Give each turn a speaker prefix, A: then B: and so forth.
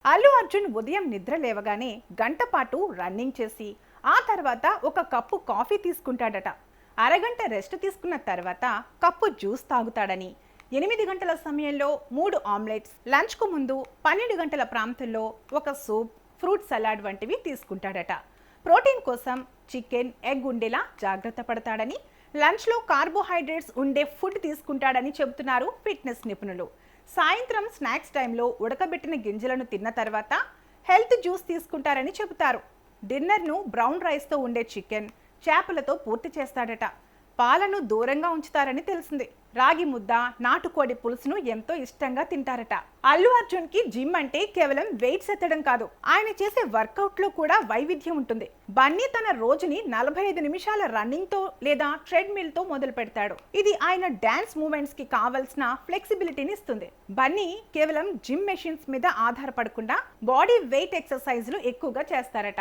A: అల్లు అర్జున్ ఉదయం నిద్ర లేవగానే గంట పాటు రన్నింగ్ చేసి ఆ తర్వాత ఒక కప్పు కాఫీ తీసుకుంటాడట. అరగంట రెస్ట్ తీసుకున్న తర్వాత కప్పు జ్యూస్ తాగుతాడని, 8 గంటల సమయంలో 3 ఆమ్లెట్స్, లంచ్కు ముందు 12 గంటల ప్రాంతంలో ఒక సూప్, ఫ్రూట్ సలాడ్ వంటివి తీసుకుంటాడట. ప్రోటీన్ కోసం చికెన్, ఎగ్ ఉండేలా జాగ్రత్త పడతాడని, లంచ్లో కార్బోహైడ్రేట్స్ ఉండే ఫుడ్ తీసుకుంటాడని చెబుతున్నారు ఫిట్నెస్ నిపుణులు. సాయంత్రం స్నాక్స్ టైంలో ఉడకబెట్టిన గింజలను తిన్న తర్వాత హెల్త్ జ్యూస్ తీసుకుంటారని చెబుతారు. డిన్నర్ను బ్రౌన్ రైస్తో ఉండే చికెన్, చేపలతో పూర్తి చేస్తాడట. పాలను దూరంగా ఉంచుతారని తెలిసింది. రాగి ముద్ద, నాటుకోడి పులుసును ఎంతో ఇష్టంగా తింటారట. అల్లు అర్జున్ కి జిమ్ అంటే కేవలం వెయిట్స్ ఎత్తడం కాదు, ఆయన చేసే వర్కౌట్ లో కూడా వైవిధ్యం ఉంటుంది. బన్నీ తన రోజుని 45 నిమిషాల రన్నింగ్ తో లేదా ట్రెడ్మిల్ తో మొదలు పెడతాడు. ఇది ఆయన డాన్స్ మూవ్మెంట్స్ కి కావాల్సిన ఫ్లెక్సిబిలిటీని ఇస్తుంది. బన్నీ కేవలం జిమ్ మెషిన్స్ మీద ఆధారపడకుండా బాడీ వెయిట్ ఎక్సర్సైజ్లు ఎక్కువగా చేస్తారట.